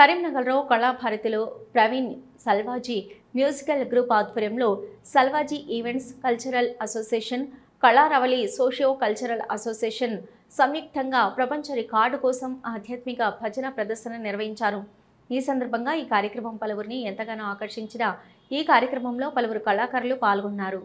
కరీంనగర్లో కళాభారతిలో Praveen Salvaji musical group ఆధ్వర్యంలో Salvaji events cultural association, Kalaravali socio cultural association సంయుక్తంగా ప్రపంచ రికార్డు కోసం ఆధ్యాత్మిక భజన ప్రదర్శన నిర్వహించారు. ఈ సందర్భంగా ఈ కార్యక్రమం పలువురిని ఎంతగానో ఆకర్షించిన ఈ కార్యక్రమంలో పలువురు కళాకారులు పాల్గొన్నారు.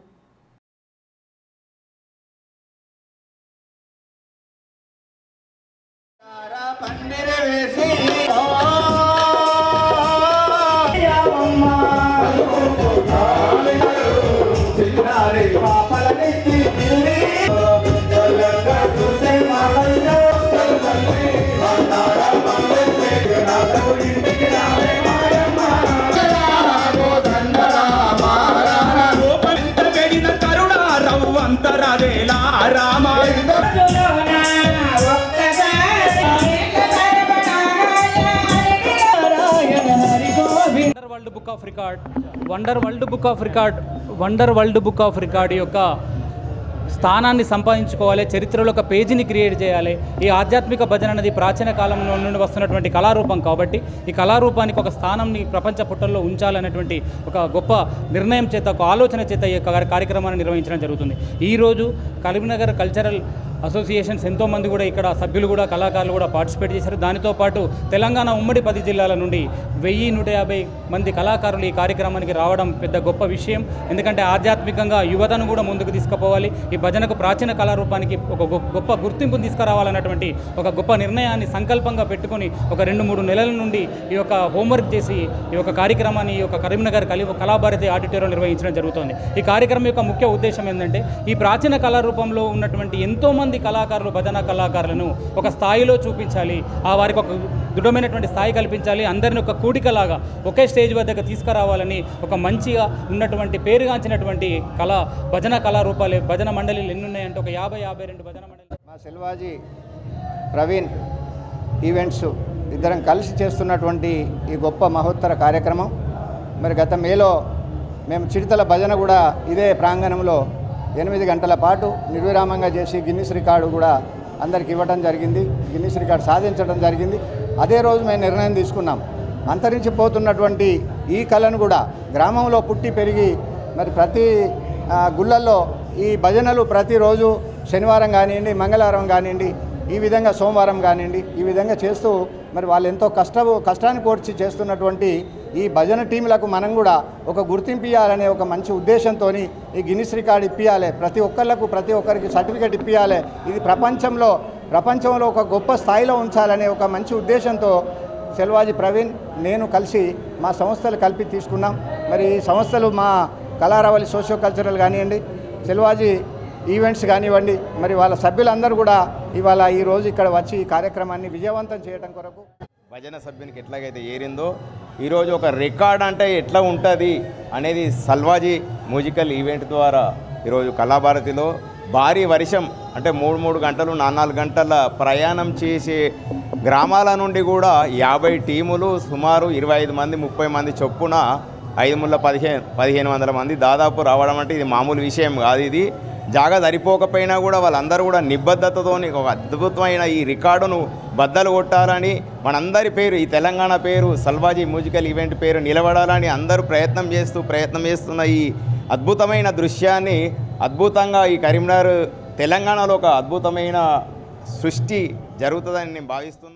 Wonder world book of record యొక్క స్థానాన్ని సంపాదించుకోవాలి, చరిత్రలో ఒక పేజీని క్రియేట్ చేయాలి. ఈ ఆధ్యాత్మిక భజన అనేది ప్రాచీన కాలంలో నుండి వస్తున్నటువంటి కళారూపం కాబట్టి ఈ కళారూపానికి ఒక స్థానాన్ని ప్రపంచ పుటల్లో ఉంచాలనేటువంటి ఒక గొప్ప నిర్ణయం చేత, ఒక ఆలోచన చేత ఈ కార్యక్రమాన్ని నిర్వహించడం జరుగుతుంది. ఈరోజు కరీంనగర్ కల్చరల్ అసోసియేషన్స్ ఎంతోమంది కూడా ఇక్కడ సభ్యులు కూడా కళాకారులు కూడా పార్టిసిపేట్ చేశారు. దానితో పాటు తెలంగాణ ఉమ్మడి 10 జిల్లాల నుండి 1150 మంది కళాకారులు ఈ కార్యక్రమానికి రావడం పెద్ద గొప్ప విషయం. ఎందుకంటే ఆధ్యాత్మికంగా యువతను కూడా ముందుకు తీసుకుపోవాలి, ఈ భజనకు ప్రాచీన కళారూపానికి ఒక గొప్ప గుర్తింపును తీసుకురావాలన్నటువంటి ఒక గొప్ప నిర్ణయాన్ని సంకల్పంగా పెట్టుకొని ఒక 2-3 నెలల నుండి ఈ యొక్క హోంవర్క్ చేసి ఈ యొక్క కార్యక్రమాన్ని ఈ యొక్క కరీంనగర్ కళాభారతి ఆడిటోరియం నిర్వహించడం జరుగుతుంది. ఈ కార్యక్రమం యొక్క ముఖ్య ఉద్దేశం ఏంటంటే ఈ ప్రాచీన కళారూపంలో ఉన్నటువంటి ఎంతోమంది కళాకారులు, భజన కళాకారులను ఒక స్థాయిలో చూపించాలి, ఆ వారికి ఒక దృఢమైనటువంటి స్థాయి కల్పించాలి, అందరిని ఒక కూడికలాగా ఒకే స్టేజ్ వద్దకు తీసుకురావాలని ఒక మంచిగా ఉన్నటువంటి పేరుగాంచినటువంటి భజన కళారూపాలు, భజన మండలిలు ఎన్ని ఉన్నాయంటే ఒక 50-52 భజన మండలి. మా సెల్వాజీ ప్రవీణ్ ఈవెంట్స్ ఇద్దరం కలిసి చేస్తున్నటువంటి ఈ గొప్ప మహోత్తర కార్యక్రమం. మరి గత మేలో మేము చిడతల భజన కూడా ఇదే ప్రాంగణంలో 8 గంటల పాటు నిర్విరామంగా చేసి గిన్నిస్ రికార్డు కూడా అందరికి ఇవ్వడం జరిగింది, గిన్నిస్ రికార్డు సాధించడం జరిగింది. అదే రోజు మేము నిర్ణయం తీసుకున్నాం, అంతరించిపోతున్నటువంటి ఈ కళను కూడా గ్రామంలో పుట్టి పెరిగి మరి ప్రతి గుళ్ళల్లో ఈ భజనలు ప్రతిరోజు శనివారం కానివ్వండి, మంగళవారం కానివ్వండి, ఈ విధంగా సోమవారం కానివ్వండి, ఈ విధంగా చేస్తూ మరి వాళ్ళు ఎంతో కష్టాన్ని కోర్చి చేస్తున్నటువంటి ఈ భజన టీంలకు మనం కూడా ఒక గుర్తింపు ఇవ్వాలనే ఒక మంచి ఉద్దేశంతో ఈ గిన్నిస్ రికార్డు ఇప్పించాలి, ప్రతి ఒక్కరికి సర్టిఫికేట్ ఇప్పించాలి, ఇది ప్రపంచంలో ఒక గొప్ప స్థాయిలో ఉంచాలనే ఒక మంచి ఉద్దేశంతో సెల్వాజీ ప్రవీణ్ నేను కలిసి మా సంస్థలు కలిపి తీసుకున్నాం. మరి ఈ సంస్థలు మా కళారవళి సోషియో కల్చరల్ కానివ్వండి, సెల్వాజీ ఈవెంట్స్ కానివ్వండి, మరి వాళ్ళ సభ్యులందరూ కూడా ఇవాళ ఈరోజు ఇక్కడ వచ్చి ఈ కార్యక్రమాన్ని విజయవంతం చేయడం కొరకు భజన సభ్యునికి ఎట్లాగైతే ఏరిందో ఈరోజు ఒక రికార్డ్ అంటే ఎట్లా ఉంటుంది అనేది సల్వాజీ మ్యూజికల్ ఈవెంట్ ద్వారా ఈరోజు కళాభారతిలో భారీ వర్షం అంటే 3 గంటలు 4 గంటల ప్రయాణం చేసే గ్రామాల నుండి కూడా 50 టీములు సుమారు 25 మంది 30 మంది చొప్పున 1500 మంది దాదాపు రావడం అంటే ఇది మామూలు విషయం కాదు. ఇది జాగా సరిపోకపోయినా కూడా వాళ్ళందరూ కూడా నిబద్ధతతో ఒక అద్భుతమైన ఈ రికార్డును బద్దలు కొట్టాలని, మనందరి పేరు, ఈ తెలంగాణ పేరు, సల్వాజీ మ్యూజికల్ ఈవెంట్ పేరు నిలబడాలని అందరూ ప్రయత్నం చేస్తున్న ఈ అద్భుతమైన దృశ్యాన్ని అద్భుతంగా ఈ కరీంనగర్ తెలంగాణలో ఒక అద్భుతమైన సృష్టి జరుగుతుందని నేను భావిస్తున్నాను.